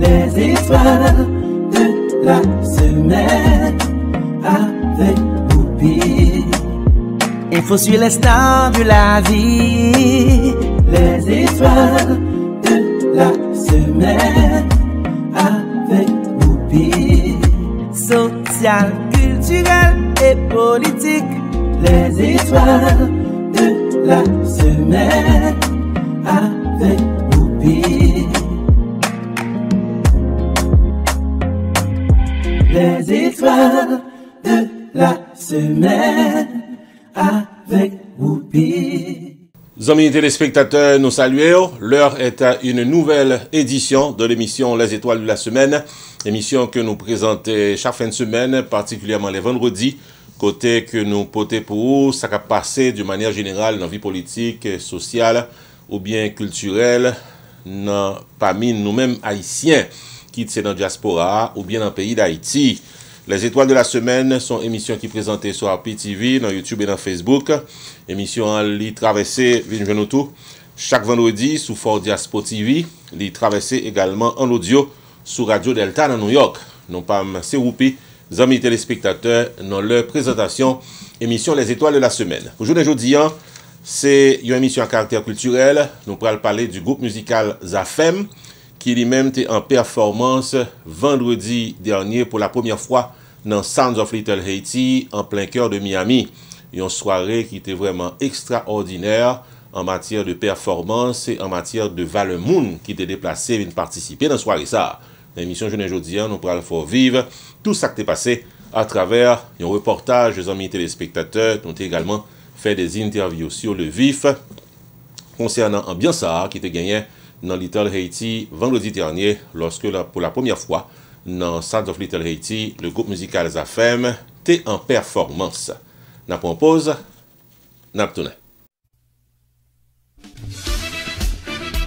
Les étoiles de la semaine avec Whoopi. Il faut suivre les stars de la vie. Les étoiles de la semaine avec Whoopi. Social, culturel et politique. Les étoiles de la semaine avec Whoopi. Les étoiles de la semaine avec Whoopi. Amis téléspectateurs, nous saluons. L'heure est à une nouvelle édition de l'émission Les Étoiles de la semaine. Émission que nous présentons chaque fin de semaine, particulièrement les vendredis. Côté que nous portons pour vous, ça a passé de manière générale dans la vie politique, sociale ou bien culturelle, parmi nous-mêmes haïtiens qui sont dans la diaspora ou bien dans le pays d'Haïti. Les Étoiles de la semaine sont émissions qui sont présentées sur RPTV, dans YouTube et dans Facebook. Émission en li traversée, venez tout, chaque vendredi sous Fort Diaspora TV. Li traversée également en audio sur Radio Delta dans New York. Non pas c'est Whoopi, amis téléspectateurs, dans leur présentation, émission Les Étoiles de la semaine. Aujourd'hui, c'est une émission à caractère culturel. Nous allons parler du groupe musical Zafem, qui lui-même était en performance vendredi dernier pour la première fois dans Sounds of Little Haiti, en plein cœur de Miami. Une soirée qui était vraiment extraordinaire en matière de performance et en matière de Val Moon qui était déplacé et participer dans la soirée. Ça, l'émission Jeune aujourd'hui, nous pourrons faire vivre tout ça qui est passé à travers un reportage des amis téléspectateurs. Nous avons également fait des interviews sur le vif concernant Ambiance qui était gagné dans Little Haiti vendredi dernier, lorsque pour la première fois, dans Sounds of Little Haiti, le groupe musical Zafem était en performance. N'a pas pause, n'a pas tourné.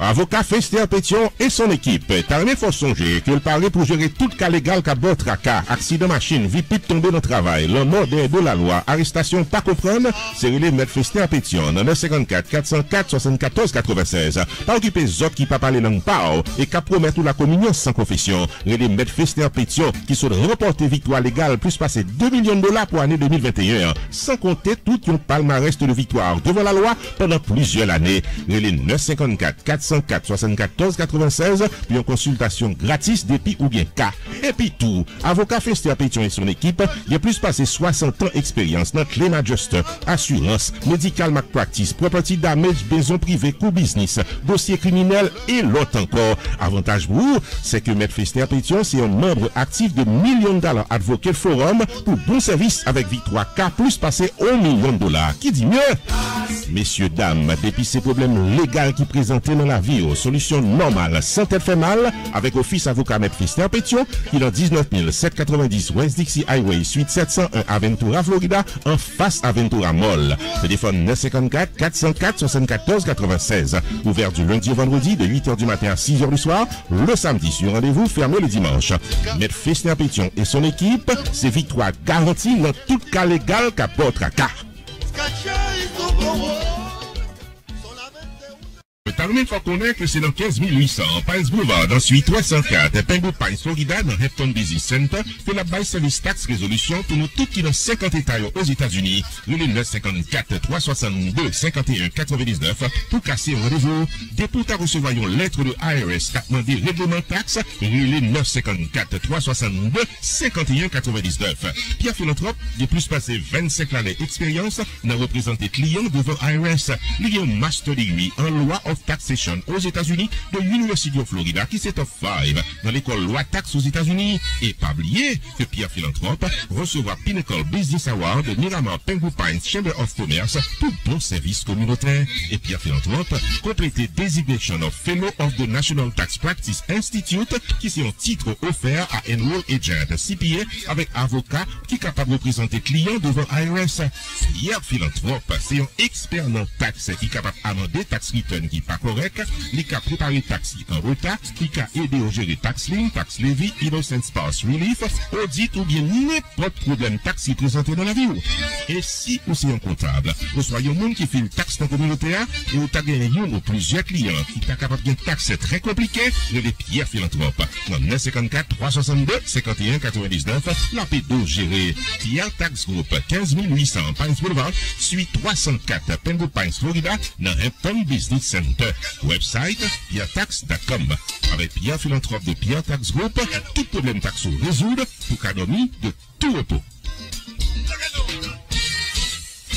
Avocat Fester Pétion et son équipe. Tarné faut songer que le parler pour gérer tout cas légal qu'a bord tracas, accident machine, vie pip tombé dans le travail, le mort de la loi, arrestation pas comprendre, c'est relé mettre Fester Pétion dans 954 404 74 96. Pas occuper zot qui pas parler langue pao et qu'a promettre la communion sans confession. Relé mettre Fester Pétion qui sont remporté victoire légale plus passer 2 millions de dollars pour l'année 2021, sans compter tout un palmarès de victoire devant la loi pendant plusieurs années. Relé 954 404 74 96 puis en consultation gratis depuis ou bien cas. Et puis tout, avocat Fester Pétion et son équipe, il y a plus passé 60 ans d'expérience dans claim adjuster, assurance, medical malpractice, property damage, maison privée, co-business, dossier criminel et l'autre encore. Avantage pour vous, c'est que Maître Fester Pétion, c'est un membre actif de millions de dollars Advocate Forum pour bon service avec victoire K plus passé 1 million de dollars. Qui dit mieux? Messieurs, dames, depuis ces problèmes légaux qui présentaient dans la vie, solution normale sans tête fait mal, avec office avocat Maître Fester Pétion, qui est dans 19 790 West Dixie Highway, suite 701 Aventura, Florida, en face Aventura Mall. Téléphone 954 404 74 96. Ouvert du lundi au vendredi de 8h du matin à 6h du soir. Le samedi sur rendez-vous, fermé le dimanche. Maître Fester Pétion et son équipe, c'est victoire garantie dans tout cas légal qu'à votre cas. Tarmin faut connaître que c'est dans 15 800, Pines Boulevard, ensuite 304, Pengo Pines, Florida, dans Hampton Business Center, que la baisse service tax résolution pour nous tous qui dans 50 États aux États-Unis. Le 954 362 51 99 pour casser un rendez-vous. Dès pour recevoir une lettre de IRS qui a demandé règlement taxe, le 954 362 51 99. Pierre Philanthrope, de plus passé 25 années d'expérience, n'a représenté clients devant IRS. Il y a un master degree en loi of Taxation aux États-Unis de l'Université de Florida qui s'est top 5 dans l'école loi taxe aux États-Unis. Et pas oublier que Pierre Philanthrope recevra Pinnacle Business Award de Miramar Pengu Pines Chamber of Commerce pour bon service communautaire. Et Pierre Philanthrope complété Designation of Fellow of the National Tax Practice Institute qui c'est un titre offert à Enroll Agent CPA avec avocat qui est capable de représenter client devant IRS. Pierre Philanthrope c'est un expert dans taxe qui est capable d'amender tax return qui pas pas correct, il a préparé taxi en retard, il a aidé à gérer tax lien, tax levy, innocent spouse relief, audit ou bien n'importe problème taxi présenté dans la vie. Et si vous êtes un comptable, vous soyez un monde qui fait une taxe dans la communauté et vous avez gagné un ou plusieurs clients qui sont capables de taxe très compliqué, je les Pierre Philanthrope. Dans 954 362 51 99, la P12 gérée Pierre Tax Group 15 800 Pines Boulevard, suite 304 Penwood Pines, Florida, dans Hampton Business Center. Website pierretax.com. Avec Pierre Philanthrope de Pierre Tax Group, tout problème taxo résoudre pour économie de tout repos.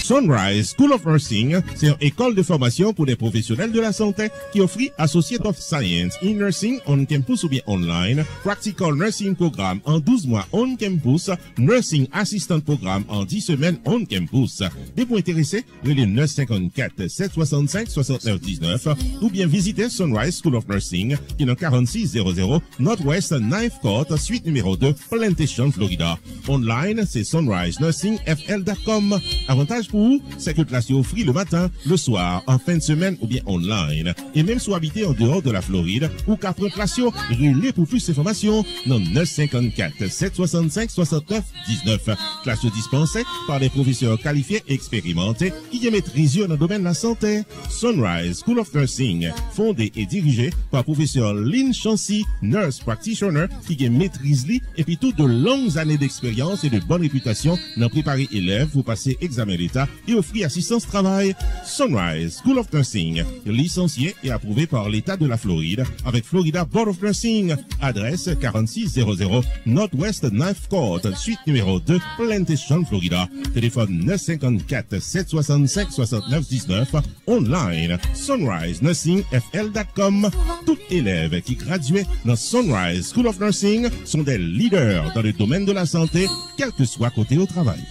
Sunrise School of Nursing, c'est une école de formation pour des professionnels de la santé qui offre Associate of Science in Nursing on campus ou bien online, Practical Nursing Programme en 12 mois on campus, Nursing Assistant Programme en 10 semaines on campus. Des points intéressés, relais 954 765 69 19 ou bien visitez Sunrise School of Nursing qui est dans 4600 Northwest 9th Court, suite numéro 2, Plantation, Florida. Online, c'est sunrisenursingfl.com. Avantage pour vous, c'est que classe est offre le matin, le soir, en fin de semaine ou bien online. Et même si vous habitez en dehors de la Floride ou qu'après classe, relais pour plus d'informations dans 954 765 69 19. Classe dispensée par des professeurs qualifiés et expérimentés qui maîtrisent dans le domaine de la santé. Sunrise School of Nursing, fondé et dirigé par professeur Lynn Chancy, nurse practitioner, qui maîtrise et puis toutes de longues années d'expérience et de bonne réputation dans préparer élèves pour passer examen d'État et offrir assistance travail. Sunrise School of Nursing, licencié et approuvé par l'État de la Floride avec Florida Board of Nursing. Adresse 4600 Northwest 9th Court, suite numéro 2, Plantation, Florida. Téléphone 954 765 69 19. Online, sunrisenursingfl.com. Tout élève qui graduait dans Sunrise School of Nursing sont des leaders dans le domaine de la santé, quel que soit côté au travail.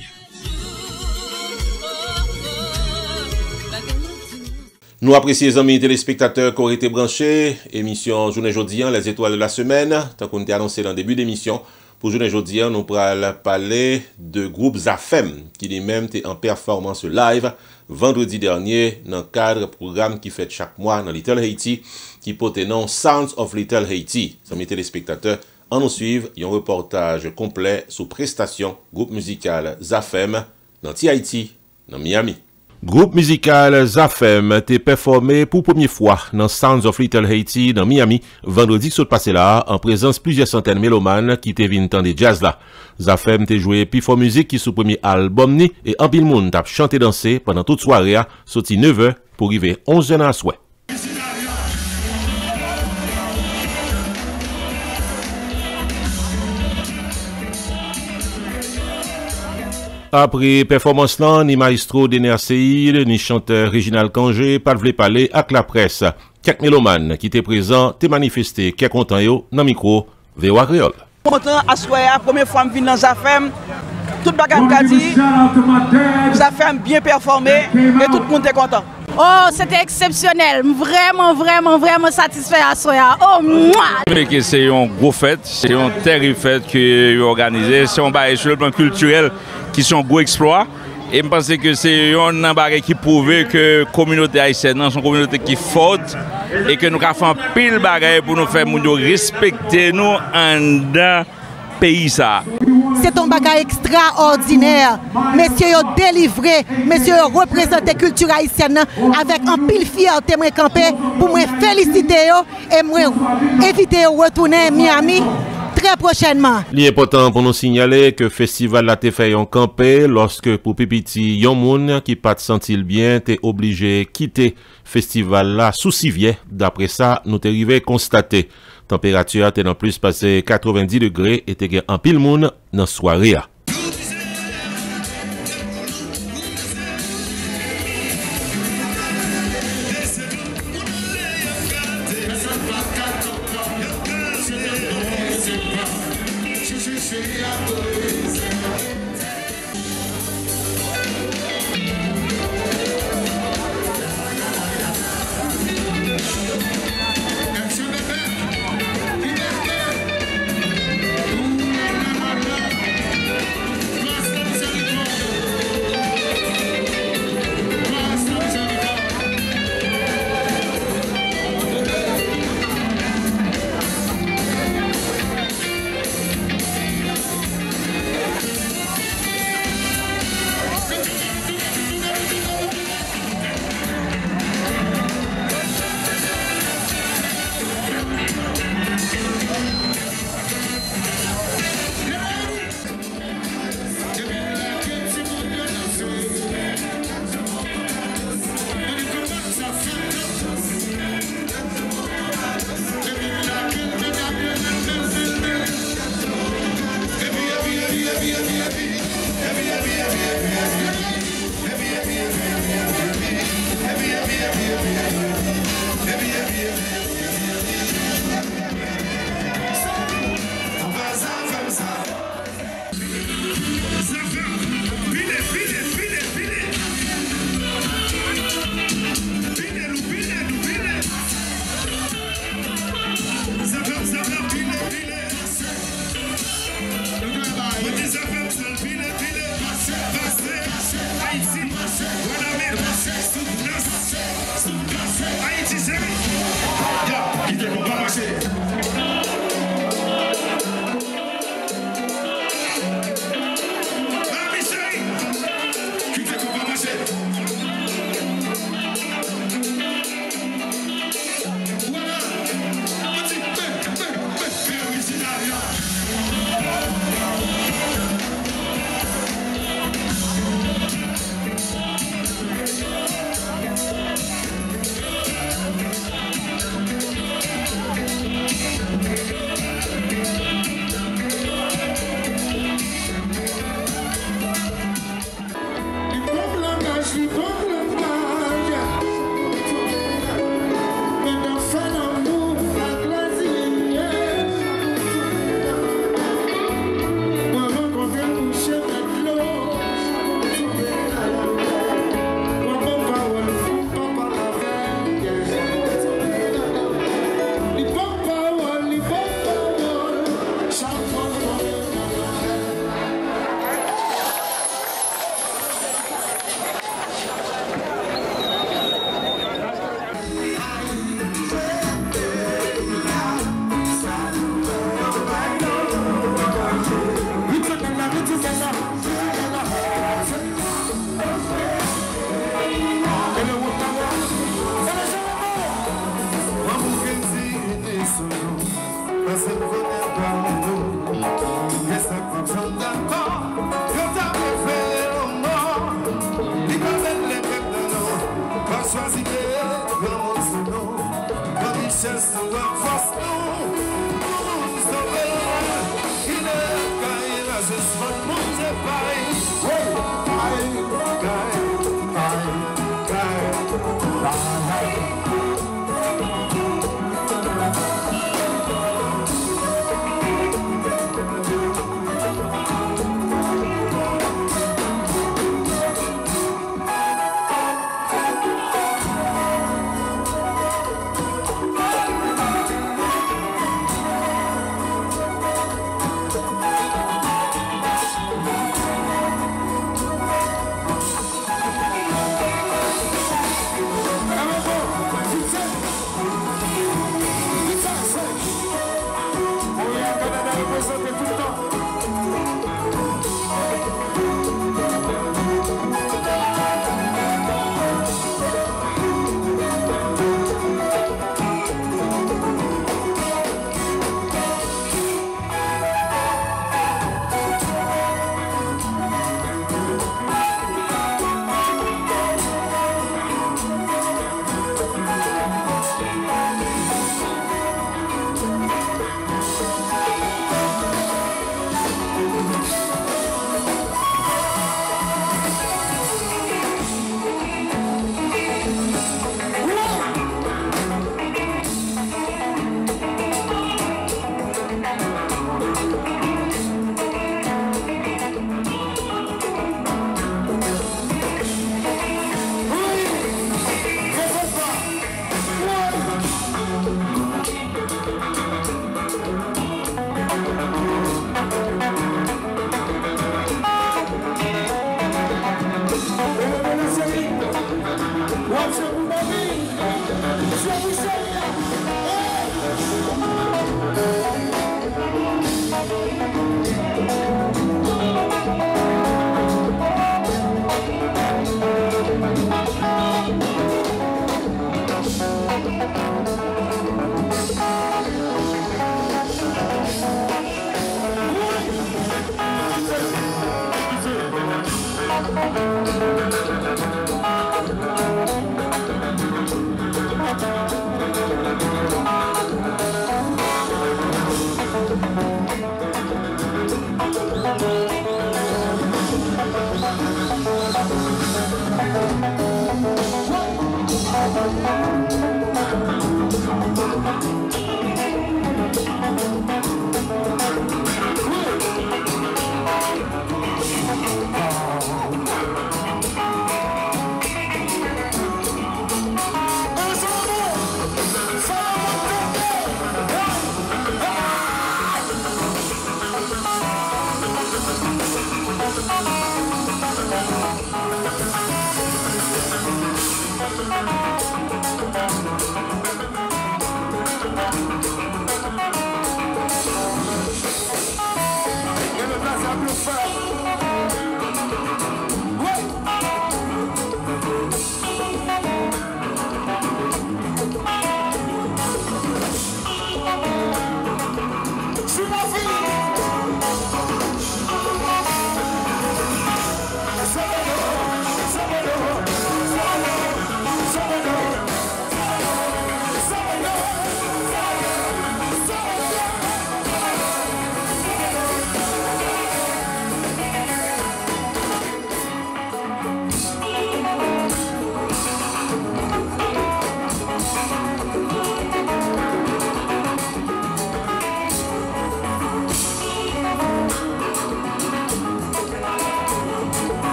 Nous apprécions les amis téléspectateurs qui auraient été branchés. Émission Journée Jeudi, les étoiles de la semaine. Tant qu'on était annoncé dans le début d'émission, pour Journée Jeudi, nous pourrons parler de groupe Zafem, qui lui-même était en performance live vendredi dernier dans le cadre programme qui fait chaque mois dans Little Haiti, qui porte le nom Sounds of Little Haiti. Amis téléspectateurs, on nous suivre un reportage complet sous prestation groupe musical Zafem dans Haiti, dans Miami. Groupe musical Zafem était performé pour première fois dans Sounds of Little Haiti dans Miami vendredi qui passé là en présence plusieurs centaines de mélomanes qui étaient venus entendre jazz là. Zafem était joué puis fort musique qui sous premier album ni et en pile monde t'a chanté danser pendant toute soirée sorti 9h pour arriver 11h à souhait. Après performance là, ni maestro Dener Seid, ni chanteur Réginald Kangé, pas de parler avec la presse. Quelques mélomanes qui étaient présents, t'es manifesté, qui est content yo, dans le micro, VOA Créole. Content à soya, première fois que je viens dans Zafem, tout le bagage qu'a dit, Zafem bien performé et tout le monde est content. Oh, c'était exceptionnel, vraiment satisfait à soya. Oh, moi! C'est une grosse fête, c'est une terrible fête qui est organisée, c'est un bail sur le plan culturel qui sont gros exploits. Et je pense que c'est un bagage qui prouve que la communauté haïtienne est une communauté qui est forte et que nous avons fait un pile bagage pour nous faire respecter nous en dans pays ça. C'est un bagage extraordinaire. Messieurs ont délivré, messieurs ont représenté la culture haïtienne avec un pile fierté moi campé pour me féliciter et moi inviter à retourner à Miami très prochainement. Il est important pour nous signaler que le festival a été fait en campé lorsque pour Pipiti yon moun qui pas sentir bien t'es obligé quitter festival là sous Sivier. D'après ça, nous t'es arrivé constater température t'es dans plus passé 90 degrés et t'es en pile moun dans soirée.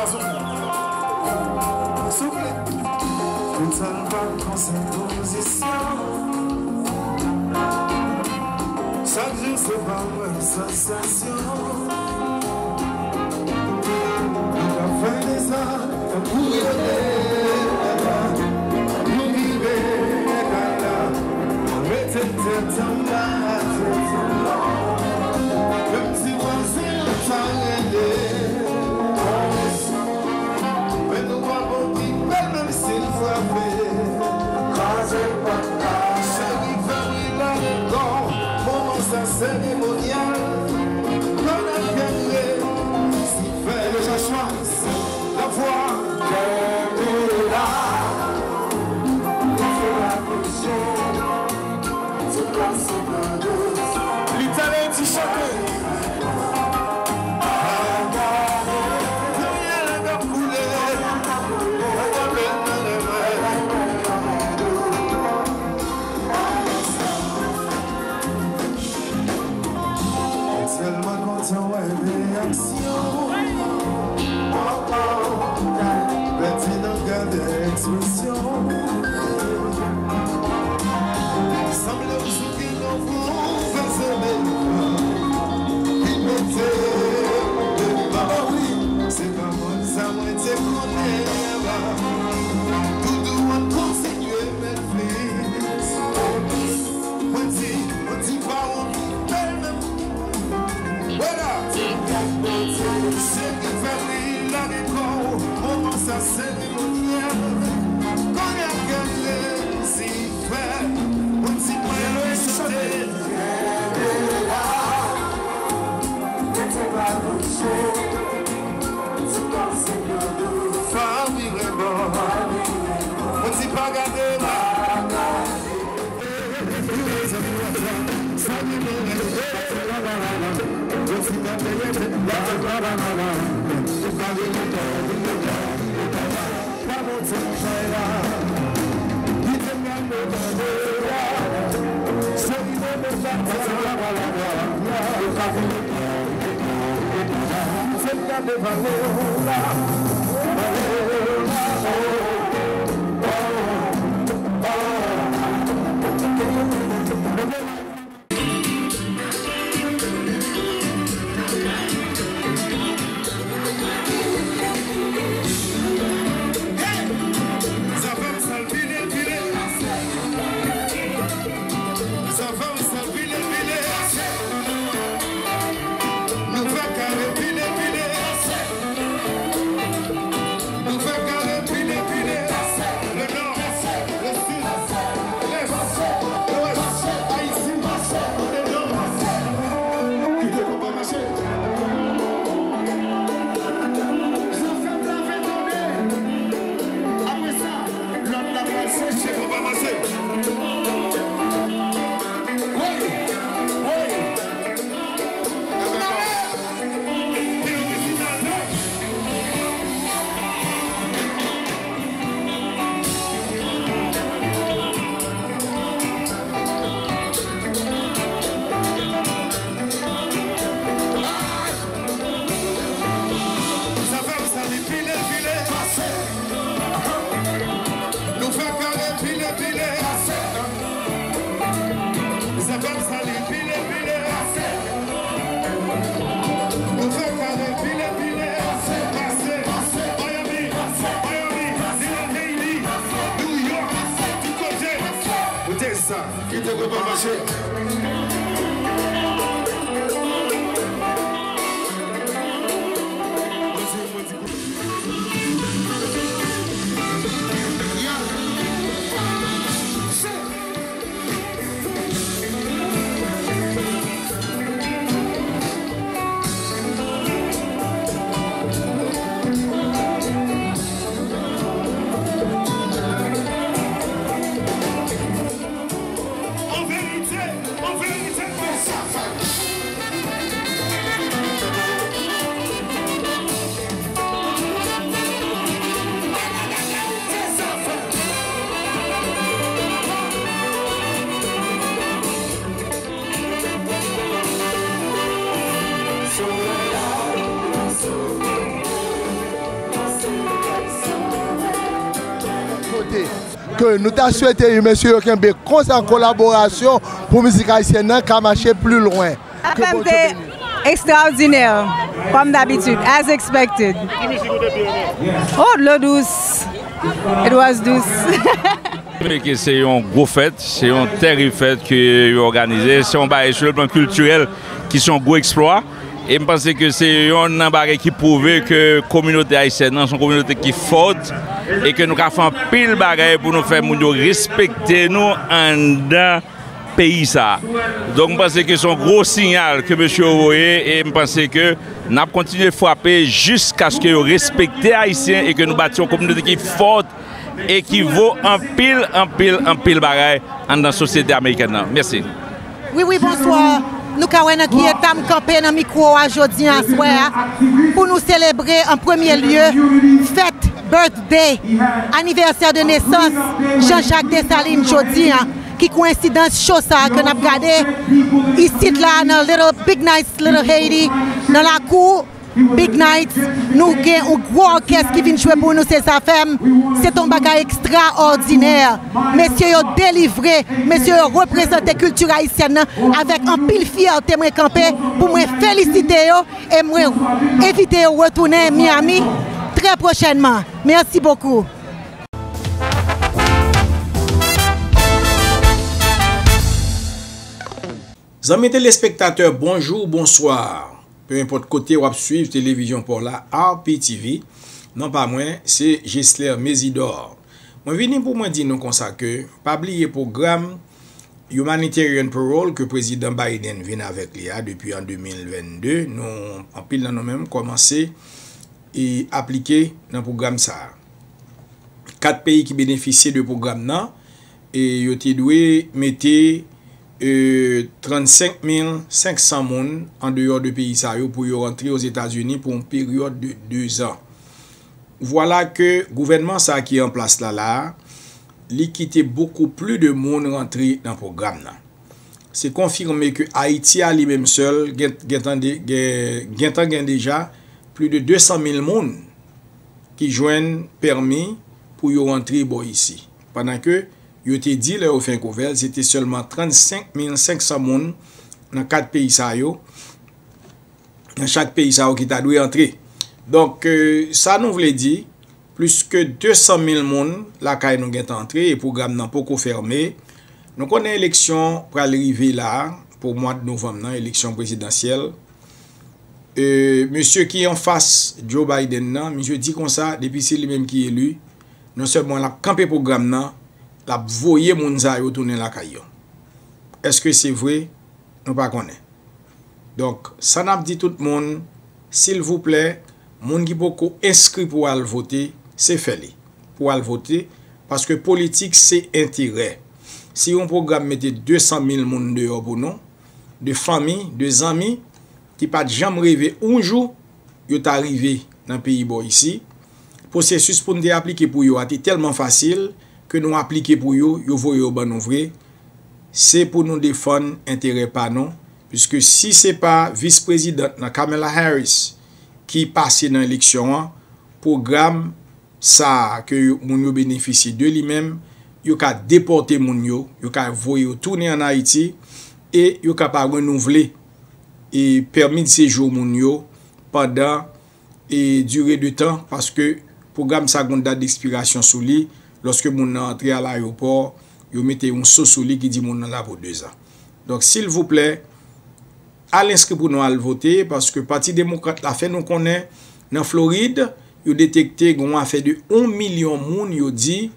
garçon. S'il vous plaît. Je ne sais pas quand cette position. Chaque jour c'est pas une sensation. On va faire des arts, on pourrait nous vivre là. On était tête en bas, comme si voisin t'arrêtait. Mais nous avons dit, même s'il frappait. Chérie, famille, là, dedans. Sa cérémonial, qu'on a gagné, si fait déjà chance, la voix de là, on fait la position, c'est comme c'est bon. L'italien qui chante. Tellement content, ouais, réaction. Maintenant, garde expression. Semble aussi qu'il nous faut faire semer. Il mettait de bas, oui. C'est pas moi, ça m'a été connaît. Tout doit continuer, Netflix. On dit pas, on dit voilà, c'est qui fait la décor, on pense à cérémonial, qu'on a gagné, si fait, on dit pas le sauter. C'est pas mon show, c'est comme c'est le dos. Pas vivre bon, on dit pas garder là. Qui te peut pas marcher. En vérité, que nous t'avons souhaité, monsieur Kembe, en collaboration pour musique haïtienne qui a marché plus loin. AFM extraordinaire, comme d'habitude, as expected. Oh, l'eau douce. It was douce. C'est une grosse fête, c'est une terrible fête qui est organisée. C'est un bail sur le plan culturel qui sont gros exploits. Et je pense que c'est un bail qui prouve que la communauté haïtienne est une communauté qui est forte et que nous avons fait un pile bagaille pour nous faire respecter nous en pays ça. Donc je pense que c'est un gros signal que monsieur envoyé et je pense que nous allons continuer à frapper jusqu'à ce que nous respections les Haïtiens et que nous bâtions une communauté qui est forte et qui vaut un pile bagaille dans la société américaine. Merci. Oui, bonsoir. Nous avons qui est campé dans le micro aujourd'hui pour nous célébrer en premier lieu fête, birthday, anniversaire de naissance Jean-Jacques Dessalines Jodi, qui coïncidence chose ça que nous avons regardé ici là dans Big Nights Little Haiti, dans la cour Big Nights, nous avons un gros orchestre qui vient jouer pour nous, c'est sa femme. C'est un bagage extraordinaire. Messieurs ont délivré, messieurs ont représenté la culture haïtienne avec un pile fierté moi campé pour me féliciter et moi inviter à retourner à Miami très prochainement. Merci beaucoup. Amis téléspectateurs, bonjour, bonsoir. Peu importe côté où suivre télévision pour la RPTV, non pas moi, c'est Gisler Mesidor. Moi vini pour moi dire nous comme ça que pas oublier programme Humanitarian Parole que président Biden vient avec lui depuis en 2022, nous en pile dans nous même commencé et appliquer dans le programme ça. 4 pays qui bénéficient de programme là et yo te doué mettre 35 500 moun en dehors de pays ça pour rentrer aux États-Unis pour une période de 2 ans. Voilà que le gouvernement ça qui est en place là, il quitte beaucoup plus de monde rentrer dans le programme là. C'est confirmé que Haïti a lui-même seul gagne déjà plus de 200 000 monde qui joignent permis pour rentrer ici. Pendant que yo te dit là au fin couvert, c'était seulement 35 500 moun dans 4 pays ça yo. Dans chaque pays ça qui t'a dû entrer. Donc ça nous voulait dire plus que 200 000 moun la kay nous get entré et programme nan poko fermé. Nous connaissons élection pour arriver là pour mois de novembre, élection présidentielle. Monsieur qui est en face Joe Biden nan, monsieur dit comme ça depuis c'est lui même qui est élu, non seulement la campé programme nan la voyer moun sa yo tourner la caillou. Est-ce que c'est vrai? Nous pas connaît. Donc, ça n'a dit tout le monde, s'il vous plaît, moun qui beaucoup inscrit pour aller voter, c'est fait pour aller voter parce que politique c'est intérêt. Si on programme mettait 200 000 moun dehors pour nous, de famille, de amis qui pas jamais rêvé un jour yo t'arrivé dans pays bo ici, processus pour nous appliquer pour yo a été tellement facile que nous appliquons pour yo voyez au ban vrai, c'est pour nous défendre intérêt pas non, puisque si c'est pas vice-président Kamala Harris qui passe dans l'élection, programme ça que moun yo bénéficie de lui-même, yo ka déporter moun yo ka voyer tourner en Haïti et yo capable renouveler et permis de séjour moun yo pendant et durée de temps parce que programme ça gon date d'expiration sous lui. Lorsque moun entre à l'aéroport, vous mettez un sous-souli qui dit moun là pour 2 ans. Donc, s'il vous plaît, allez inscrire pour nous à voter parce que le Parti démocrate l'a fait, nous connaissons, dans Floride, vous détecté qu'on a fait de 1 million de moun, vous dit,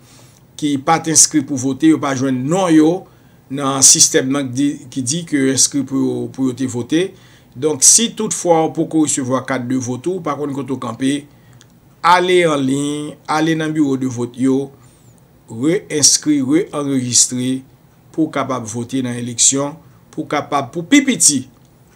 qui pas inscrit pour voter, vous pas joindre non yo, dans un système qui dit que inscrit pour voter. Donc, si toutefois, pour recevoir carte de vote, par contre, quand vous campez, allez en ligne, allez dans le bureau de vote yo, re-inscrit, re-enregistré pour capable voter dans l'élection, pour capable pour pipiti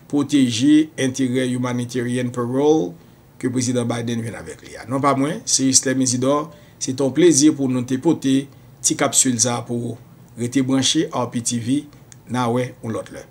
protéger intérêt humanitarian parole que le président Biden vient avec lui. Non pas moi, c'est Gisler Mesidor, c'est un plaisir pour nous te porter petit capsule ça pour rester branché à RPTV, na ouais ou l'autre là.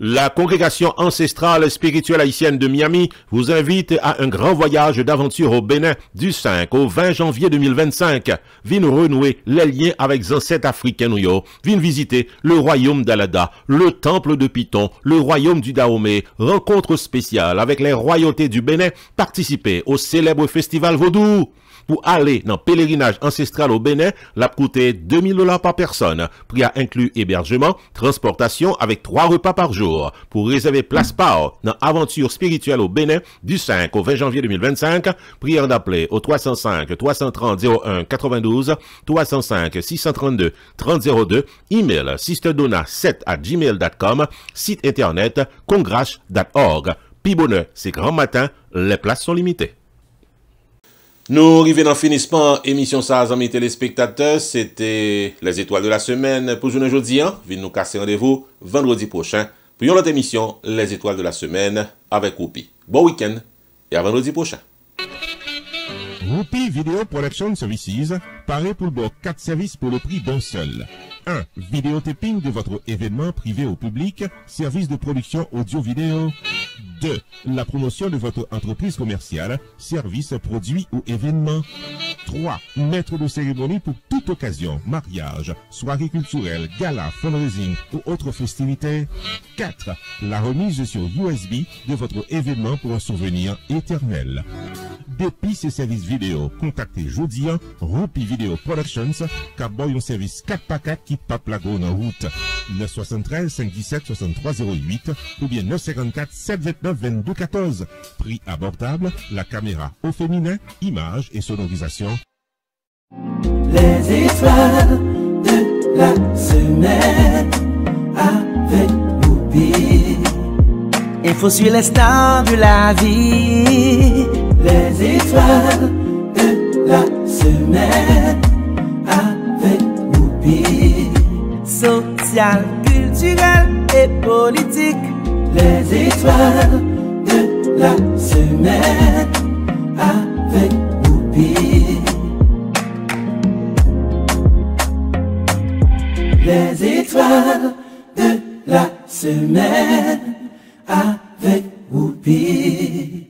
La congrégation ancestrale spirituelle haïtienne de Miami vous invite à un grand voyage d'aventure au Bénin du 5 au 20 janvier 2025. Viens renouer les liens avec les ancêtres africains. Viens visiter le royaume d'Alada, le temple de Python, le royaume du Dahomey, rencontre spéciale avec les royautés du Bénin, participer au célèbre festival vaudou. Pour aller dans pèlerinage ancestral au Bénin, la coûté $2000 par personne. Prix à inclus hébergement, transportation avec 3 repas par jour. Pour réserver place par dans aventure spirituelle au Bénin du 5 au 20 janvier 2025, prière d'appeler au 305 330 01 92 305 632 30 02, email sisterdonna7@gmail.com, site internet congrache.org. Pi bonheur, c'est grand matin, les places sont limitées. Nous arrivons dans le finissement émission ça, amis téléspectateurs. C'était les étoiles de la semaine pour aujourd'hui. Venez nous casser rendez-vous vendredi prochain pour une autre émission, les étoiles de la semaine avec Whoopi. Bon week-end et à vendredi prochain. Whoopi Video Production Services paraît pour le bord 4 services pour le prix d'un seul. 1. Vidéotaping de votre événement privé au public, service de production audio-vidéo. 2. La promotion de votre entreprise commerciale, service, produit ou événement. 3. Maître de cérémonie pour toute occasion, mariage, soirée culturelle, gala, fundraising ou autre festivité. 4. La remise sur USB de votre événement pour un souvenir éternel. Depuis ces services vidéo, contactez Jodian, Whoopi Video Productions, car boy un service 4x4 qui pape la gone en route. 973 517 6308 ou bien 954 729 22 14. Prix abordable, la caméra au féminin, image et sonorisation. Les étoiles de la semaine avec Whoopi. Il faut suivre les stars de la vie. Les étoiles de la semaine avec Whoopi. Social, culturel et politique. Les étoiles de la semaine avec Whoopi. Les étoiles de la semaine avec Whoopi.